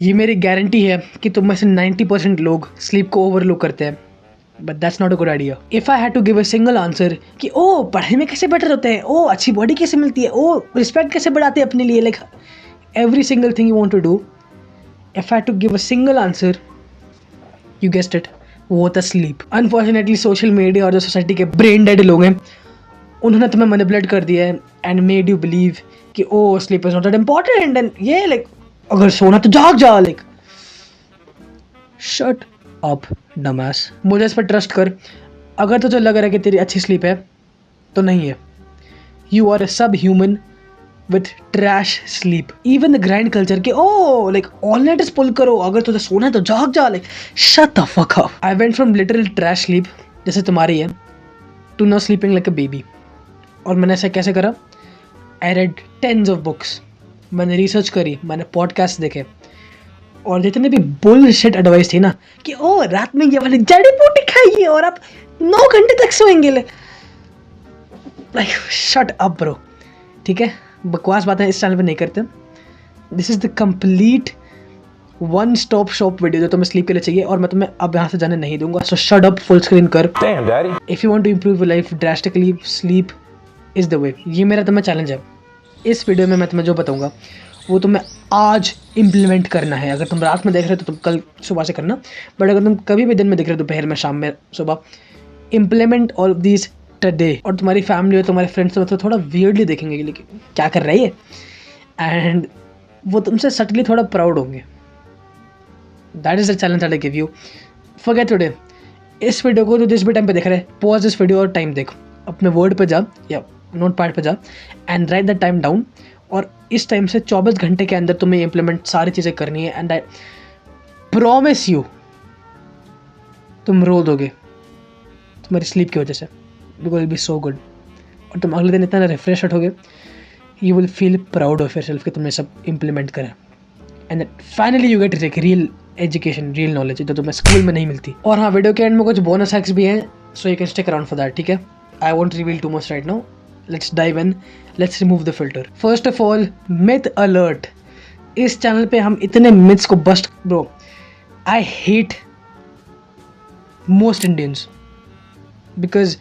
ये मेरी गारंटी है कि तुम में से 90% लोग स्लीप को ओवरलुक करते हैं, but that's not a good idea. If I had to give a single answer कि ओ पढ़ाई में कैसे बेटर होते हैं, ओ अच्छी बॉडी कैसे मिलती है, ओ रिस्पेक्ट कैसे बढ़ाते हैं अपने लिए, like every single thing you want to do, if I had to give a single answer, you guessed it, वो होता स्लीप। अनफॉर्चुनेटली सोशल मीडिया और जो सोसाइटी के ब्रेन डेड लोग हैं उन्होंने तुम्हें मैनिपुलेट कर दिया है एंड मेड यू बिलीव कि oh sleep is not that important and ये लाइक अगर सोना तो जाग जा, लाइक शट अप डमास। मुझे इस पर ट्रस्ट कर, अगर तुझे लग रहा है कि तेरी अच्छी स्लीप है तो नहीं है। यू आर अ सब human with trash sleep. Even the grind culture के ओ लाइक ऑल नाइटर्स पुल करो, अगर तुझे सोना है तो जाग जा, like shut the fuck up. I went from literal trash sleep जैसे तुम्हारी है to now sleeping like a baby. और मैंने ऐसा कैसे करा? I read tens of books, मैंने रिसर्च करी, मैंने पॉडकास्ट देखे, और जितने भी बुलशिट एडवाइस थी ना कि ओ रात में ये वाली जड़ी बूटी खाइए और आप 9 घंटे तक सोएंगे, लाइक शट अप ब्रो। ठीक है, बकवास बातें इस चैनल पे नहीं करते। This is the complete one stop shop video जो तुम्हें स्लीप के लिए चाहिए, और मैं तुम्हें अब यहाँ से जाने नहीं दूंगा। So shut up, full screen कर। Damn, Daddy. If you want to improve your life drastically, sleep is the way. ये मेरा तुम्हें चैलेंज है। इस वीडियो में मैं तुम्हें जो बताऊंगा वो तुम्हें आज इम्प्लीमेंट करना है। अगर तुम रात में देख रहे हो तो तुम कल सुबह से करना, बट अगर तुम कभी भी दिन में देख रहे हो, दोपहर में, शाम में, सुबह, इम्प्लीमेंट ऑल दीज टुडे। और तुम्हारी फैमिली और तुम्हारे फ्रेंड्स तो मतलब थोड़ा वियर्डली देखेंगे कि लेकिन क्या कर रही है, एंड वो तुमसे सटली थोड़ा प्राउड होंगे। That is the challenge that I give you. Forget today. इस वीडियो को जो जिस भी टाइम पे देख रहे हैं, पॉज दिस वीडियो और टाइम देख, अपने वर्ड पे जा या नोट पैड पे जा and right the time down. और इस टाइम से 24 घंटे के अंदर तुम्हें इम्प्लीमेंट सारी चीज़ें करनी है, एंड आई प्रॉमिस यू तुम रो दोगे तुम्हारी स्लीप की वजह से, because will be so good. और तुम अगले दिन इतना रिफ्रेश होगे, you will feel proud of your self कि तुमने सब इम्प्लीमेंट करा, and finally you get like real education, real knowledge जो तुम्हें स्कूल में नहीं मिलती। और हाँ, वीडियो के एंड में कुछ बोनस हैक्स भी हैं, so you can stick around for that. ठीक है, I won't reveal too much right now, let's dive in, let's remove the filter. First of all, myth alert. इस चैनल पे हम इतने मिथ्स को bust, bro I hate most Indians because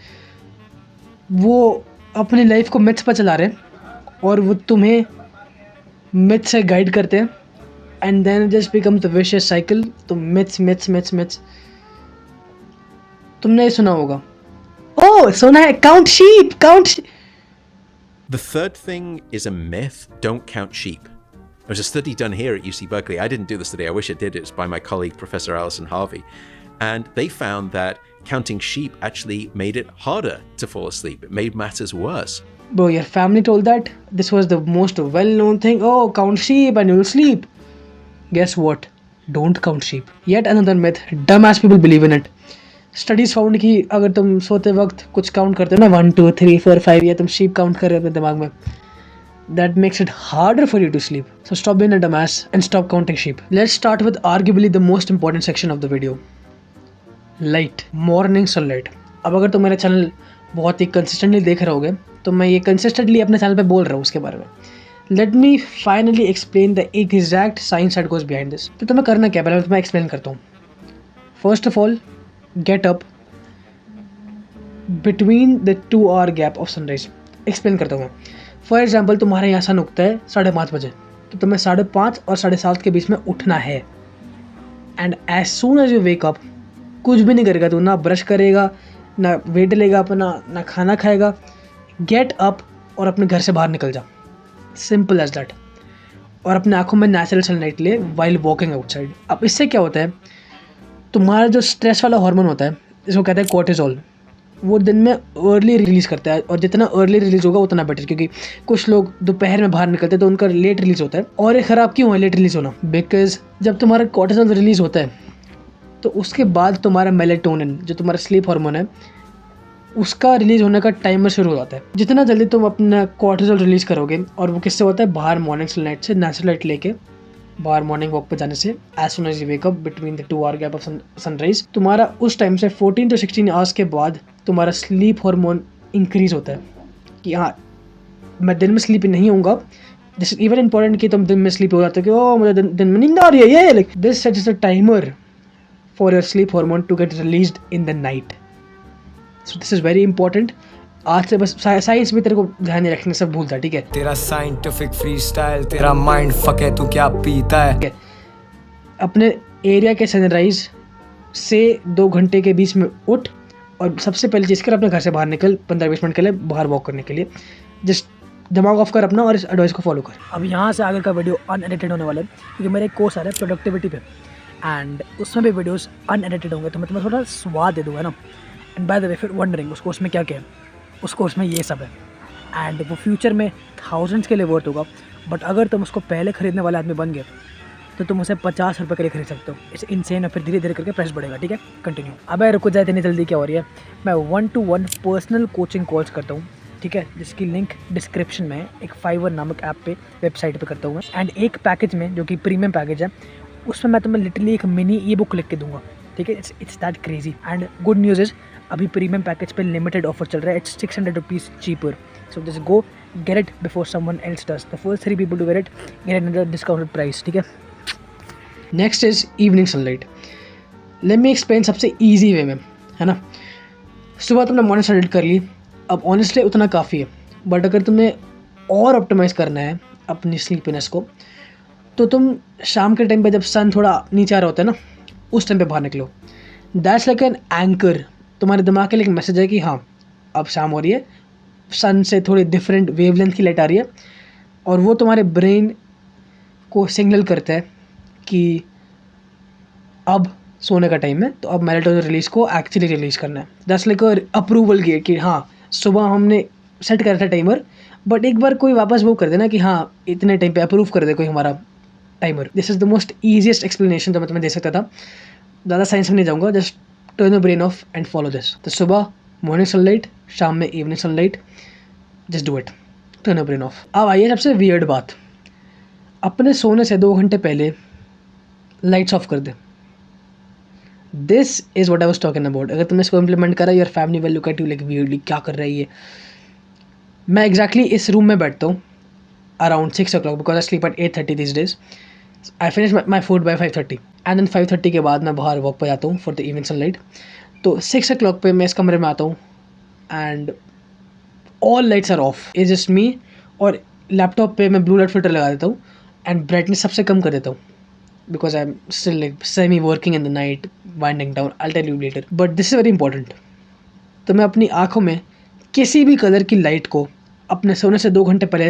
वो अपनी life को मिथ्स पर चला रहे हैं और वो तुम्हें मिथ से गाइड करते हैं, and then just become the vicious cycle. तो मिथ्स मिथ्स मिथ्स मिथ्स तुमने ये सुना होगा, ओ सुना है, count sheep, count. The third thing is a myth. Don't count sheep. There's a study done here at UC Berkeley. I didn't do the study. I wish I did. It's by my colleague, Professor Alison Harvey. And they found that counting sheep actually made it harder to fall asleep. It made matters worse. Bro, your family told that this was the most well-known thing. Oh, count sheep and you'll sleep. Guess what? Don't count sheep. Yet another myth. Dumbass people believe in it. Studies found कि अगर तुम सोते वक्त कुछ count करते हो ना 1 2 3 4 5, या तुम शीप काउंट कर रहे हो अपने दिमाग में, that makes it harder for you to sleep. So stop being a dumbass and stop counting sheep. Let's start with arguably the most important section of the video, light, morning sunlight. अब अगर तुम मेरा channel बहुत ही consistently देख रहे होगे तो मैं ये कंसिस्टेंटली अपने चैनल पे बोल रहा हूँ उसके बारे में। Let me finally explain the exact science that goes behind this. तो तुम्हें करना क्या, पहले मैं एक्सप्लेन करता हूँ। First of all, get up between the 2 hour gap of sunrise। Explain करता हूँ मैं। फॉर एग्जाम्पल, तुम्हारे यहाँ सन उगता है 5:30 बजे, तो तुम्हें 5:30 और 7:30 के बीच में उठना है, and as soon as you wake up, कुछ भी नहीं करेगा तू, ना ब्रश करेगा, ना वेट लेगा अपना, ना खाना खाएगा, गेट अप और अपने घर से बाहर निकल जा, सिंपल एज दैट। और अपने आँखों में नेचुरल सनलाइट ले वाइल वॉकिंग आउटसाइड। अब इससे क्या होता है, तुम्हारा जो स्ट्रेस वाला हार्मोन होता है जिसको कहते हैं कोर्टिसोल, वो दिन में अर्ली रिलीज़ करता है, और जितना अर्ली रिलीज़ होगा उतना बेटर, क्योंकि कुछ लोग दोपहर में बाहर निकलते हैं तो उनका लेट रिलीज़ होता है। और ये ख़राब क्यों है लेट रिलीज़ होना? बिकॉज जब तुम्हारा कोर्टिसोल रिलीज़ होता है तो उसके बाद तुम्हारा मेलेटोनिन जो तुम्हारा स्लीप हार्मोन है उसका रिलीज़ होने का टाइमर शुरू हो जाता है। जितना जल्दी तुम अपना कोर्टिसोल रिलीज़ करोगे, और वो किससे होता है, बाहर मॉर्निंग सनलाइट से, नेचुरल लाइट लेके बाहर मॉर्निंग वॉक पे जाने से, as soon as you wake up between the 2 hour gap of sunrise, तुम्हारा उस टाइम से 14 to 16 आवर्स के बाद तुम्हारा स्लीप हार्मोन इंक्रीज होता है कि हाँ मैं दिन में स्लीप नहीं होऊंगा, दिस इज इवन इम्पोर्टेंट कि तुम दिन में स्लीप हो जाते हो कि ओ मुझे दिन में नींद आ रही है, ये like this sets a timer for your sleep hormone to get released in the night. So this is very important. आज से बस साइंस भी तेरे को ध्यान नहीं रखने सब भूलता है, ठीक है. तेरा साइंटिफिक फ्रीस्टाइल, तेरा माइंड फक है, तू क्या पीता है. अपने एरिया के सनराइज से 2 घंटे के बीच में उठ और सबसे पहली चीज़ कर अपने घर से बाहर निकल 15-20 मिनट के लिए बाहर वॉक करने के लिए. जस्ट दिमाग ऑफ कर अपना और इस एडवाइस को फॉलो कर. अब यहाँ से आगे का वीडियो अनएडिटेड होने वाला है क्योंकि मेरा एक कोर्स आ रहा है प्रोडक्टिविटी पे एंड उसमें भी वीडियोस अनएडिटेड होंगे, तो मैं तुम्हें थोड़ा स्वाद दे दूँगा ना. एंड बाय द वे फिर वंडरिंग उस कोर्स में क्या क्या है, उस कोर्स में ये सब है एंड वो फ्यूचर में थाउजेंड्स के लिए वर्थ होगा. बट अगर तुम उसको पहले खरीदने वाले आदमी बन गए तो तुम उसे 50 रुपये के लिए खरीद सकते हो. It's insane. और फिर धीरे धीरे करके प्राइस बढ़ेगा, ठीक है. कंटिन्यू. अब रुको जाए इतनी जल्दी क्या हो रही है. मैं 1-to-1 पर्सनल कोचिंग कॉल्स करता हूँ, ठीक है, जिसकी लिंक डिस्क्रिप्शन में है. एक फाइवर नामक ऐप पे वेबसाइट पे करता हूँ मैं. एंड एक पैकेज में जो कि प्रीमियम पैकेज है उसमें मैं तुम्हें लिटरली एक मिनी ई बुक लिख के दूंगा, ठीक है. It's that crazy. And good news is अभी प्रीमियम पैकेज पे लिमिटेड ऑफर चल रहा है. It's 600 rupees cheaper. So just go get it before someone else does. The first 3 people to get it get it at discounted price, ठीक है. Next is evening sunlight. Let me explain सबसे easy way में, है ना. सुबह तुमने morning sunlight कर ली, अब ऑनेस्टली उतना काफ़ी है. बट अगर तुम्हें और ऑप्टिमाइज़ करना है अपनी स्लीपीनेस को तो तुम शाम के टाइम पे जब सन थोड़ा नीचे आ रहा होता है ना, उस टाइम पे बाहर निकलो. That's like an anchor. तुम्हारे दिमाग के लिए एक मैसेज है कि हाँ अब शाम हो रही है, सन से थोड़ी डिफरेंट वेवलेंथ की लाइट आ रही है और वो तुम्हारे ब्रेन को सिग्नल करता है कि अब सोने का टाइम है, तो अब मेलाटोनिन रिलीज़ को एक्चुअली रिलीज़ करना है. दैट्स लाइक अप्रूवल गेट कि हाँ सुबह हमने सेट करा था टाइमर, बट एक बार कोई वापस वो कर देना कि हाँ इतने टाइम पे अप्रूव कर दे कोई हमारा timer. This is the most easiest explanation जो मैं तुम्हें दे सकता था. ज़्यादा साइंस में नहीं जाऊँगा, just turn your brain of and follow this. तो सुबह मॉर्निंग सनलाइट, शाम में evening sunlight, just do it. Turn your brain of. अब आइए सबसे वियर्ड बात. अपने सोने से 2 घंटे पहले लाइट्स ऑफ कर दे. This is what I was talking about. अगर तुमने इसको इम्प्लीमेंट करा your family will look at you like weirdly, क्या कर रहा है ये. मैं एग्जैक्टली इस रूम में बैठता हूँ around 6 o'clock because I sleep at 8:30 this days. I finish my food by 5:30 and then 5:30 के बाद मैं बाहर वॉक पर जाता हूँ फॉर द इवनिंग सनलाइट. तो 6 o'clock पे मैं इस कमरे में आता हूँ and all lights are off. Is just me. और लैपटॉप पे मैं ब्लू लाइट फिल्टर लगा देता हूँ एंड ब्राइटनेस सबसे कम कर देता हूँ because I'm still like semi working in the night, winding down. I'll tell you later. But this is very important. तो मैं अपनी आँखों में किसी भी कलर की लाइट को अपने सोने से 2 घंटे पहले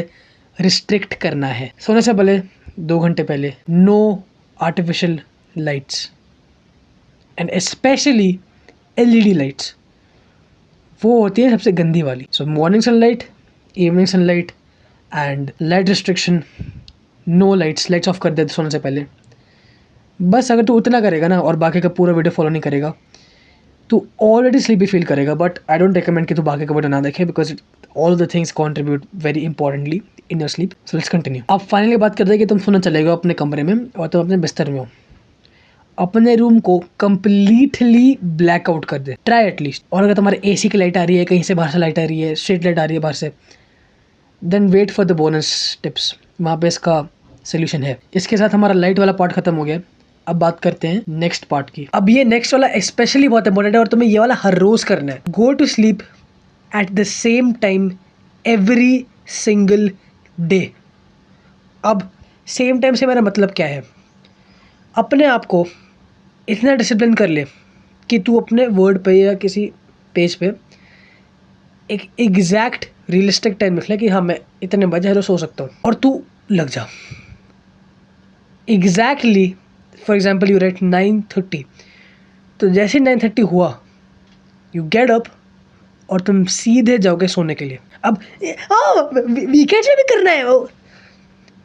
रिस्ट्रिक्ट करना है. सोने से पहले 2 घंटे पहले no artificial lights and specially LED lights. वो होती है सबसे गंदी वाली. So morning sunlight, evening sunlight and light restriction. No lights off कर दे सोने से पहले. बस अगर तू उतना करेगा ना और बाकी का पूरा वीडियो फॉलो नहीं करेगा तो ऑलरेडी स्लीपी फील करेगा. बट आई डोंट रिकमेंड कि तू बाकी का वीडियो ना देखे because all the things contribute very importantly in your sleep. So let's continue. अब फाइनली बात करते हैं कि तुम सोना चले गए अपने कमरे में और तुम अपने बिस्तर में हो. अपने रूम को कम्प्लीटली ब्लैकआउट कर दे, ट्राई एटलीस्ट. और अगर तुम्हारे AC की लाइट आ रही है, कहीं से बाहर से लाइट आ रही है, स्ट्रीट लाइट आ रही है बाहर से, then wait for the bonus tips. वहाँ पे इसका सोल्यूशन है. इसके साथ हमारा लाइट वाला पार्ट खत्म हो गया. अब बात करते हैं नेक्स्ट पार्ट की. अब ये नेक्स्ट वाला स्पेशली बहुत इंपॉर्टेंट है और तुम्हें ये वाला हर रोज करना है. Go to sleep at the same time every single day. अब सेम टाइम से मेरा मतलब क्या है, अपने आप को इतना डिसिप्लिन कर ले कि तू अपने वर्ड पे या किसी पेज पे एक एग्जैक्ट रियलिस्टिक टाइम लिख ले कि हाँ मैं इतने बजे रोज सो सकता हूँ और तू लग जा exactly. For example you right 9:30, तो जैसे 9:30 हुआ यू गेट अप और तुम सीधे जाओगे सोने के लिए. अब वीकेंड से भी करना है.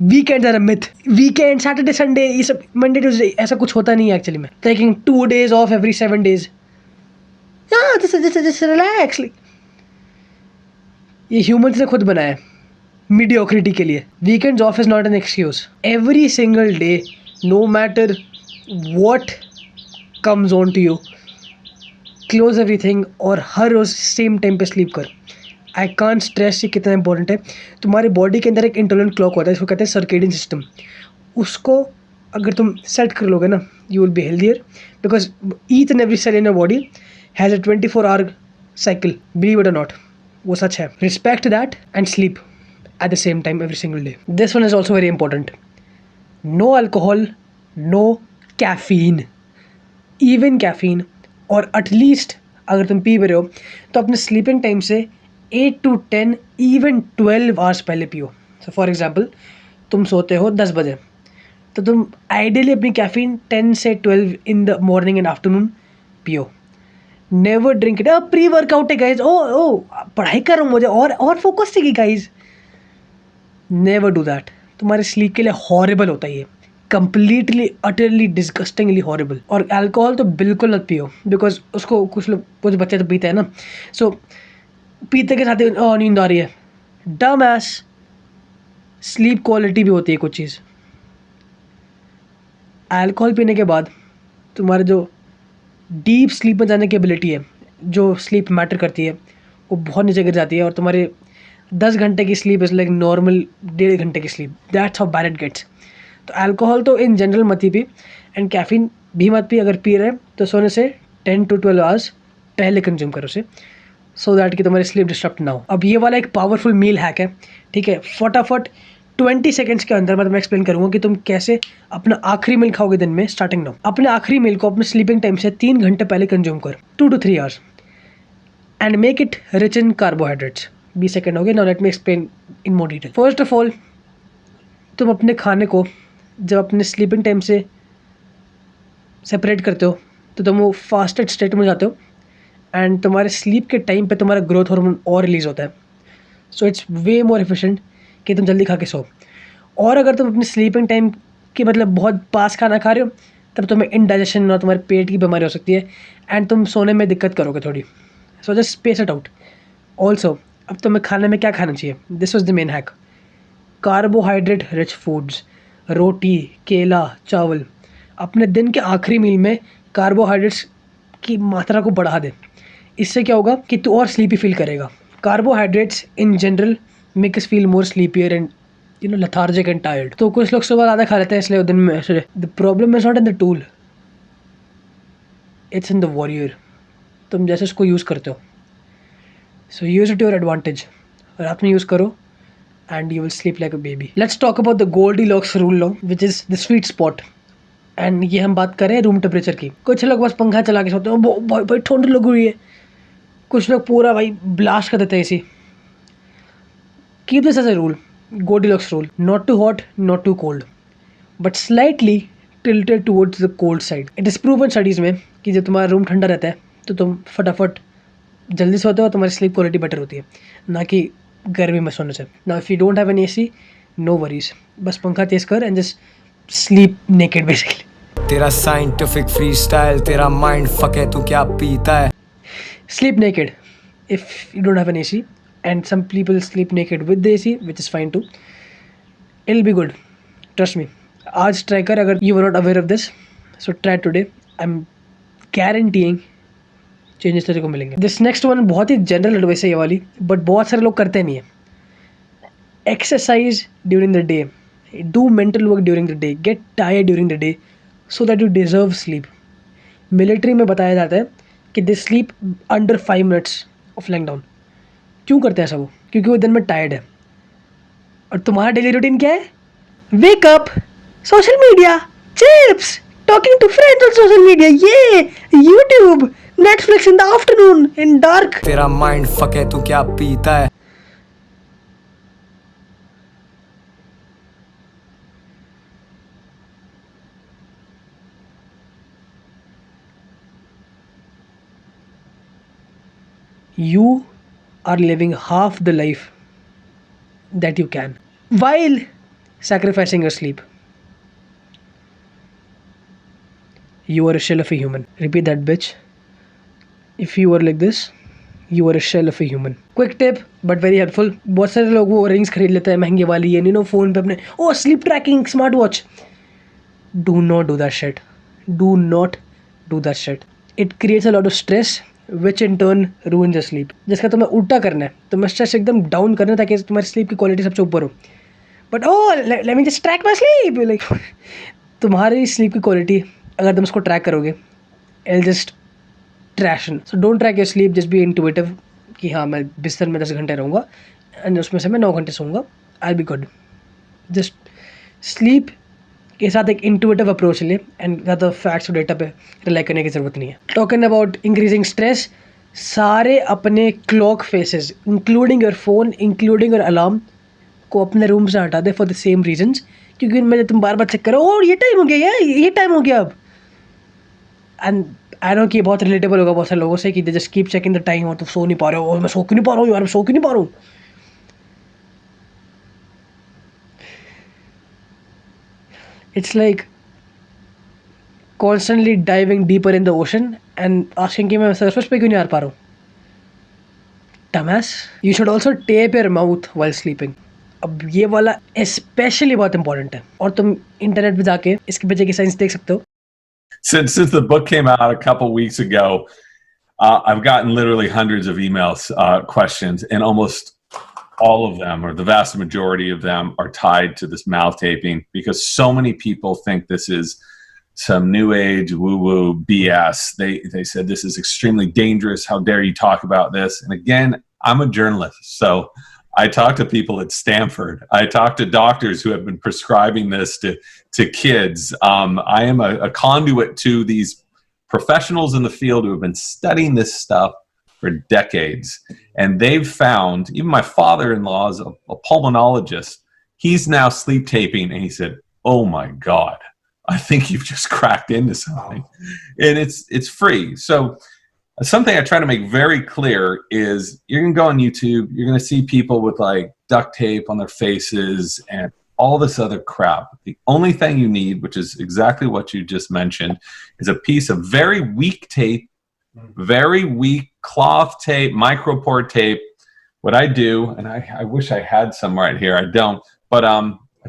Weekend are a myth. Weekend Saturday Sunday ये सब मंडे ट्यूसडे ऐसा कुछ होता नहीं है एक्चुअली में. Taking 2 days of every 7 days. This relax. ये ह्यूमंस ने खुद बनाया है मीडियोक्रिटी के लिए. Weekends of is not an excuse. Every single day no matter what comes on to you, close everything और हर रोज सेम टाइम पे स्लीप कर. आई कांट स्ट्रेस ये कितना इंपॉर्टेंट है। तुम्हारी बॉडी के अंदर एक इंटरनल क्लॉक होता है, इसको कहते हैं सर्केडियन सिस्टम। उसको अगर तुम सेट कर लोगे ना, you will be healthier, because each and every cell in your body has a 24 hour cycle, believe it और नॉट, वो सच है। Respect that and sleep at the same time every single day. This one is also very important. No alcohol, no caffeine, even caffeine, और at least अगर तुम P रहे हो तो अपने स्लीपिंग टाइम से 8 to 10 इवन 12 आवर्स पहले पियो। सो फॉर एग्जांपल तुम सोते हो 10 बजे, तो तुम आइडियली अपनी कैफीन 10 से 12 in the morning and afternoon पियो। Never drink it. Pre workout है गाइज, ओ पढ़ाई कर रहा हूँ मुझे और फोकस चाहिए गाइज। नेवर डू दैट, तुम्हारे स्लीप के लिए हॉरिबल होता है ये, कंप्लीटली अटरली डिस्गस्टिंगली हॉरिबल। और अल्कोहल तो बिल्कुल मत पियो, बिकॉज उसको कुछ लोग, कुछ बच्चे तो पीते हैं ना, सो पीते के साथ ही नींद आ रही है, डम एस। स्लीप क्वालिटी भी होती है कुछ चीज़। अल्कोहल पीने के बाद तुम्हारे जो डीप स्लीप में जाने की एबिलिटी है, जो स्लीप मैटर करती है, वो बहुत नीचे गिर जाती है, और तुम्हारे 10 घंटे की स्लीप इज़ लाइक नॉर्मल 1.5 घंटे की sleep. That's how bad it gets. तो अल्कोहल तो इन जनरल मत ही पी, एंड कैफीन भी मत पी। अगर पी रहे तो सोने से 10 to 12 आवर्स पहले कंज्यूम करो उसे, सो दैट कि तुम्हारी स्लीप डिस्टर्ब ना हो। अब ये वाला एक पावरफुल मील हैक है, ठीक है। फटाफट 20 सेकंड्स के अंदर मैं तुम्हें एक्सप्लेन करूँगा कि तुम कैसे अपना आखिरी मील खाओगे दिन में स्टार्टिंग नाउ। अपने आखिरी मील को अपने स्लीपिंग टाइम से 3 घंटे पहले कंज्यूम कर, 2 to 3 hours, and make it rich in carbohydrates. 20 second हो गए, now let me explain in more detail. First of all, तुम अपने खाने को जब अपने स्लीपिंग टाइम से सेपरेट करते हो तो तुम वो फास्टेड स्टेट में जाते हो, एंड तुम्हारे स्लीप के टाइम पे तुम्हारा ग्रोथ हार्मोन और रिलीज़ होता है। So it's way more efficient कि तुम जल्दी खा के सो। और अगर तुम अपने स्लीपिंग टाइम के मतलब बहुत पास खाना खा रहे हो, तब तुम्हें इंडाइजेशन और तुम्हारे पेट की बीमारी हो सकती है, एंड तुम सोने में दिक्कत करोगे थोड़ी। So just space it out. Also अब तुम्हें खाने में क्या खाना चाहिए, this was the main hack. Carbohydrate rich foods, रोटी, केला, चावल। अपने दिन के आखिरी मील में कार्बोहाइड्रेट्स की मात्रा को बढ़ा दे। इससे क्या होगा कि तू और स्लीपी फील करेगा। Carbohydrates in general make us feel more sleepier and lethargic and tired. तो कुछ लोग सुबह ज़्यादा खा लेते हैं इसलिए दिन में ऐसे। The problem is not in the tool, it's in the warrior. तुम जैसे उसको यूज़ करते हो। सो यूज इट योर एडवांटेज। रात में यूज़ करो and you will sleep like a baby. Let's talk about the Goldilocks rule now, which is the sweet spot. And ये हम बात करें रूम टेम्परेचर की। कुछ लोग बस पंखा चला के सोते हैं, भाई भाई ठंड लग रही है। कुछ लोग पूरा भाई ब्लास्ट कर देते हैं इसी। Keep this as a rule, Goldilocks rule. Not too hot, not too cold, but slightly tilted towards the cold side. It is proven studies में कि जब तुम्हारा रूम ठंडा रहता है तो तुम फटाफट जल्दी सोते हो, तुम्हारी स्लीप क्वालिटी बेटर होती है, ना कि गर्मी में सोने से। Now if you don't have an AC, no worries, बस पंखा तेज कर and just sleep naked basically. तेरा साइंटिफिक फ्रीस्टाइल, तेरा माइंड फक है, तू क्या पीता है? Sleep naked if you don't have an AC, and some people sleep naked with the AC, which is fine too. It will be good, trust me. आज try कर अगर you were not aware of this, so try today. I am guaranteeing changes तेरे को मिलेंगे। This next one बहुत ही general advice है ये वाली, बट बहुत सारे लोग करते नहीं है। Exercise during the day, do mental work during the day, get tired during the day, so that you deserve sleep. Military में बताया जाता है कि they sleep under 5 minutes of lying down. क्यों करते हैं ऐसा वो? क्योंकि वो दिन में टायर्ड है। और तुम्हारा डेली रूटीन क्या है? Wake up, social media, chips, talking to friends on social media, ये YouTube, Netflix in the afternoon in dark. तेरा माइंड फक है, तू क्या पीता है? You are living half the life that you can while sacrificing your sleep. You are a shell of a human. Repeat that, bitch. If you are like this, you are a shell of a human. Quick tip, but very helpful. बहुत सारे लोग वो rings खरीद लेते हैं महंगे वाली, ये फ़ोन पे अपने sleep tracking smart watch. Do not do that shit. Do not do that shit. It creates a lot of stress which in turn ruins your sleep. जिसका तुम्हें उल्टा करना है, तुम्हें स्ट्रेस एकदम डाउन करना है ताकि तुम्हारी स्लीप की क्वालिटी सबसे ऊपर हो। But oh let me just track my sleep, like तुम्हारी स्लीप की क्वालिटी अगर तुम उसको ट्रैक करोगे, I'll just trashing. So don't track your sleep, just be intuitive कि हाँ मैं बिस्तर में 10 घंटे रहूँगा एंड उसमें से मैं 9 घंटे सोऊंगा, आई बी गुड। जस्ट स्लीप के साथ एक इंटुइटिव अप्रोच ले एंड ज़्यादा फैक्ट्स और डेटा पे रिलाई करने की ज़रूरत नहीं है। टॉकिंग अबाउट इंक्रीजिंग स्ट्रेस, सारे अपने clock faces including your phone, including your alarm को अपने रूम से हटा दे फॉर द सेम रीजंस, क्योंकि उनमें जब तुम बार बार चेक करो और ये टाइम हो गया यार, ये टाइम हो गया अब। एंड आई नो कि ये बहुत रिलेटेबल होगा बहुत सारे लोगों से कि they just keep checking the time और तुम सो नहीं पा रहे हो, और मैं सो क्यों नहीं पा रहा हूँ यार, मैं सो क्यों नहीं पा रहा हूँ। It's like constantly diving deeper in the ocean and asking कि मैं सरफेस पे क्यों नहीं आ पा रहा हूँ। डमैस, you should also tape your mouth while sleeping. अब ये वाला स्पेशली बहुत इंपॉर्टेंट है और तुम इंटरनेट पे जाके इसके पीछे की साइंस देख सकते हो। Since the book came out a couple weeks ago, I've gotten literally hundreds of emails, questions, and almost all of them, or the vast majority of them, are tied to this mouth taping because so many people think this is some new age woo woo BS. They said this is extremely dangerous. How dare you talk about this? And again, I'm a journalist, so I talk to people at Stanford. I talk to doctors who have been prescribing this to kids. I am a conduit to these professionals in the field who have been studying this stuff for decades. And they've found, even my father-in-law is a pulmonologist. He's now sleep taping, and he said, "Oh my God, I think you've just cracked into something." And it's free. So something I try to make very clear is you're going to go on YouTube, you're going to see people with like duct tape on their faces and all this other crap. The only thing you need, which is exactly what you just mentioned, is a piece of very weak tape, very weak cloth tape, micropore tape. What I do, and I wish I had some right here, I don't, but I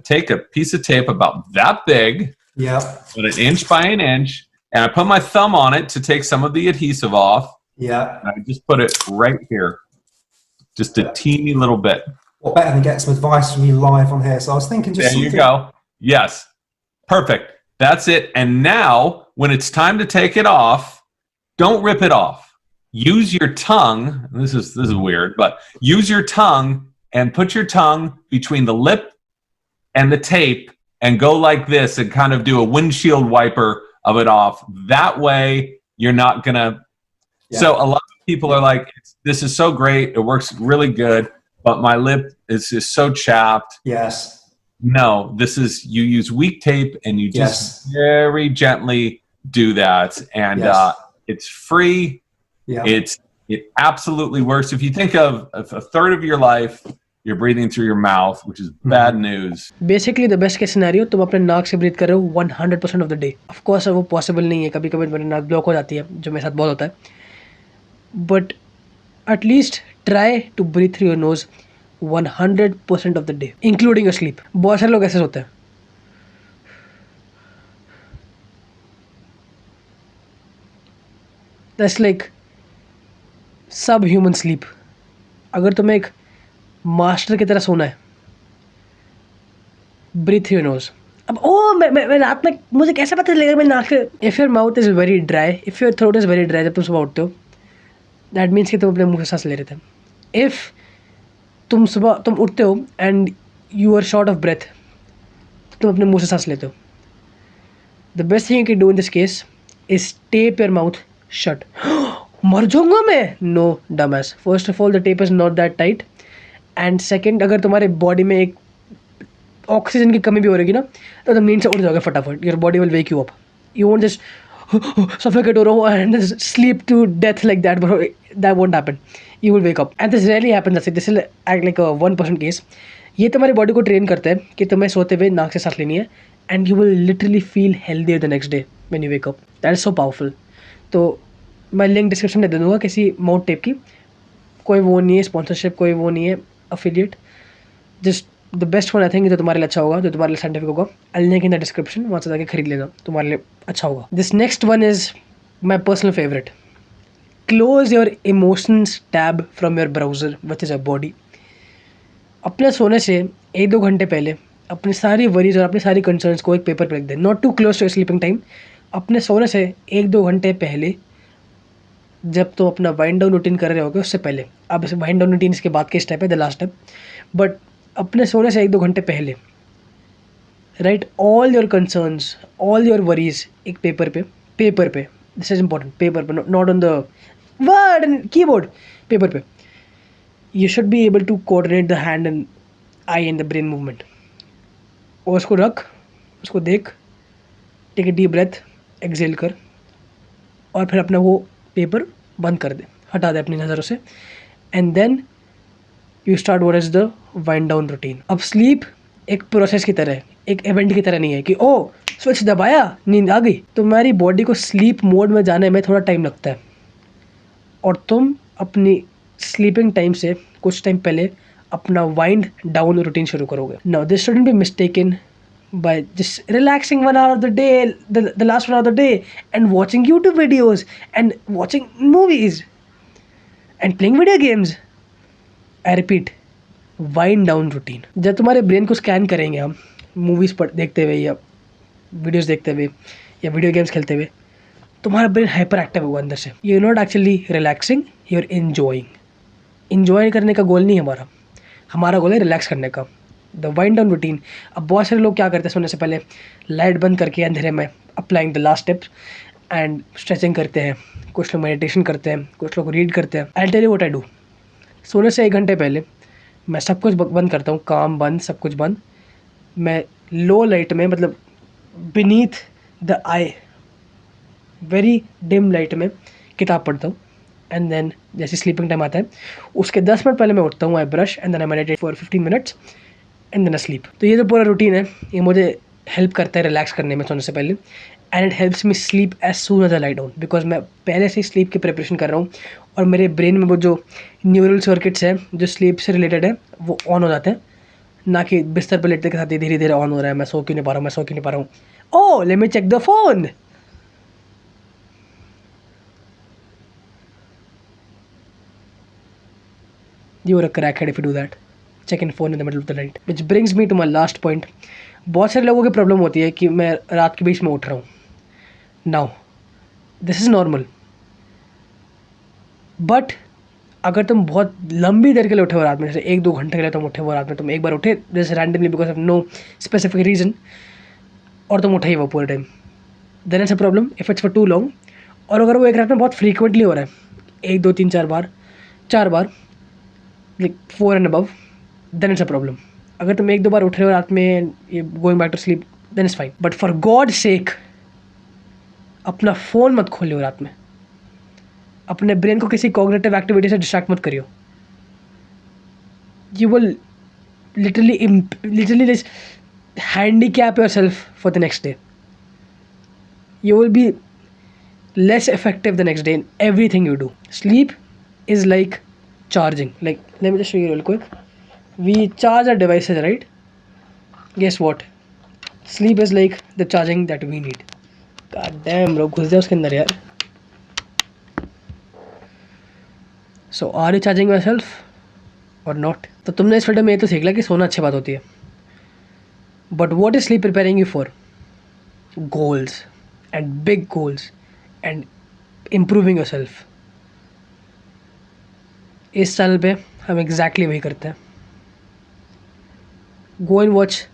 take a piece of tape about that big, about an inch by an inch, and I put my thumb on it to take some of the adhesive off. And I just put it right here, just a teeny little bit. Well, better than get some advice from you live on here. So I was thinking just There you go. Yes, perfect. That's it. And now, when it's time to take it off, don't rip it off. Use your tongue. This is weird, but use your tongue and put your tongue between the lip and the tape and go like this and kind of do a windshield wiper of it off. That way, you're not gonna. Yeah. So a lot of people are like, "This is so great. It works really good, but my lip is so chapped." Yes. No, this is, you use weak tape and you just very gently do that, and it's free. It absolutely works. If you think of a third of your life, you're breathing through your mouth, which is bad news. Basically, the best case scenario, तुम अपने नाक से breathe कर रहे हो 100% of the day. Of course वो possible नहीं है, कभी कभी मेरी नाक ब्लॉक हो जाती है, जो मेरे साथ बहुत होता है। But at least try to breathe through your nose 100% of the day, including your sleep. बहुत सारे लोग ऐसे होते हैं, that's like subhuman sleep. अगर तुम्हें एक मास्टर की तरह सोना है, ब्रीथ थ्रू योर नोज। अब मैं रात में मुझे कैसे पता चलेगा मेरी नाक से? If your mouth is very dry, if your throat is very dry जब तुम सुबह उठते हो, दैट मीन्स कि तुम अपने मुंह से सांस ले रहे थे। इफ़ तुम उठते हो and you are short of breath, तुम अपने मुंह से सांस लेते हो, the best thing you can do in this case is tape your mouth shut. मर जाऊंगा मैं? No dumbass, first of all the tape is not that tight, and second, अगर तुम्हारे बॉडी में एक ऑक्सीजन की कमी भी हो रहेगी ना, तो तुम नींद से उठ जाओगे फटाफट। Your body will wake you up, you won't just suffocate or and sleep to death like that, but that won't happen. You will wake up, and this rarely happens. This will act like a 1% case. ये तुम्हारी body को train करता है कि तुम्हें सोते हुए नाक से सांस लेनी है, and you will literally feel healthier the next day when you wake up. That is so powerful. तो मैं लिंक डिस्क्रिप्शन में दे दूँगा किसी माउथ टेप की, कोई वो नहीं है स्पॉन्सरशिप, कोई वो नहीं है affiliate, just the best one I think जो तुम्हारे लिए अच्छा होगा, जो तुम्हारे लिए साइंटिफिक होगा। I link in the description, वहाँ से जाके खरीद लेना, तुम्हारे लिए अच्छा होगा। This next one is my personal favourite, close your emotions tab from your browser, which is your body. अपने सोने से 1-2 घंटे पहले अपनी सारी वरीज और अपनी सारी कंसर्न्स को एक पेपर पर लिख दें. Not too close to sleeping time. अपने सोने से 1-2 घंटे पहले, जब तुम अपना वाइंड डाउन रूटीन कर रहे होगे उससे पहले. अब इस वाइंड डाउन रूटीन इसके बाद के स्टेप है, द लास्ट स्टेप. बट अपने सोने से 1-2 घंटे पहले right all your concerns, all your worries एक पेपर पे. This is important. पेपर पे, not on the word and keyboard. Paper पे. You should be able to coordinate the hand and eye and the brain movement. और उसको रख, उसको देख, take a deep breath, exhale कर, और फिर अपना वो पेपर बंद कर दे, हटा दे अपनी नज़रों से. And then you start what is the wind down routine. अब स्लीप एक प्रोसेस की तरह है, एक इवेंट की तरह नहीं है कि ओ स्विच दबाया नींद आ गई. तुम्हारी बॉडी को स्लीप मोड में जाने में थोड़ा टाइम लगता है, और तुम अपनी स्लीपिंग टाइम से कुछ टाइम पहले अपना वाइंड डाउन रूटीन शुरू करोगे. Now this shouldn't be mistaken by just relaxing 1 hour of the day, the last 1 hour of the day, and watching YouTube videos and watching movies and playing video games. I repeat, wind down routine. जब तुम्हारे brain को scan करेंगे हम movies पर देखते हुए या videos देखते हुए या वीडियो गेम्स खेलते हुए, तुम्हारा ब्रेन हाइपर एक्टिव होगा अंदर से. You are not actually relaxing, you are enjoying. Enjoy करने का गोल नहीं है हमारा, हमारा गोल है रिलैक्स करने का. The wind down routine. अब बहुत सारे लोग क्या करते हैं, सोने से पहले लाइट बंद करके अंधेरे में applying the last steps and stretching करते हैं. कुछ लोग मेडिटेशन करते हैं, कुछ लोग रीड करते हैं. I tell you what I do. सोने से 1 घंटे पहले मैं सब कुछ बंद करता हूँ, काम बंद, सब कुछ बंद. मैं लो लाइट में, मतलब beneath the eye, very dim light में किताब पढ़ता हूँ. एंड देन जैसे स्लीपिंग टाइम आता है उसके 10 मिनट पहले मैं उठता हूँ. I brush and then I meditate for 15 minutes and then I sleep. तो ये जो पूरा रूटीन है ये मुझे हेल्प करता है रिलैक्स करने में सोने से पहले. And it helps me sleep as soon as I lie down, because मैं पहले से ही स्लीप की प्रिपरेशन कर रहा हूँ और मेरे ब्रेन में वो जो न्यूरल सर्किट्स हैं जो स्लीप से रिलेटेड है वो ऑन हो जाते हैं. ना कि बिस्तर पर लेटने के साथ धीरे धीरे ऑन हो रहा है, मैं सो क्यों नहीं पा रहा हूँ. Oh let me check the phone. You are a crackhead if you do that. Checking phone in the middle of the night. Which brings me to my last point. बहुत सारे लोगों की प्रॉब्लम होती है कि मैं रात के बीच में उठ रहा हूँ. Now, this is normal. But अगर तुम बहुत लंबी देर के लिए उठे हो रात में, जैसे 1-2 घंटे के लिए तुम उठे हो रात में, तुम एक बार उठे जैसे randomly because of no specific reason, और तुम उठे ही वो पूरे time, then it's a problem if it's for too long. और अगर वो एक रात में बहुत फ्रीक्वेंटली हो रहा है, 1, 2, 3, 4 बार, like 4 and above, then it's a problem. अगर तुम 1-2 बार उठ रहे हो रात में, going back to sleep, then it's fine. But for God's sake, अपना फ़ोन मत खोलियो रात में. अपने ब्रेन को किसी कॉग्निटिव एक्टिविटी से डिस्ट्रैक्ट मत करियो. You will literally just handicap yourself for the next day. You will be less effective the next day in everything you do. Sleep is like charging. Like, let me just show you real quick. We charge our devices, right? Guess what? Sleep is like the charging that we need. God damn bro, घुस जा उसके अंदर यार. So are you charging yourself or not? तो तुमने इस video में ये तो सीख लिया कि सोना अच्छी बात होती है. But what is sleep preparing you for? Goals and big goals and improving yourself. इस चैनल पे हम एग्जैक्टली वही करते हैं. Go and watch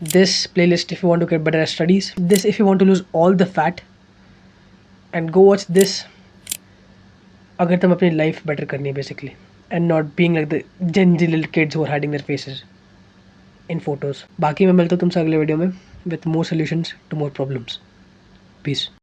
this playlist if you want to get better at studies, this if you want to lose all the fat, and go watch this अगर तुम अपनी life better करनी है basically, and not being like the Gen Z little kids who are hiding their faces in photos. बाकी मैं मिलता हूँ तुमसे अगले वीडियो में with more solutions to more problems. Piece.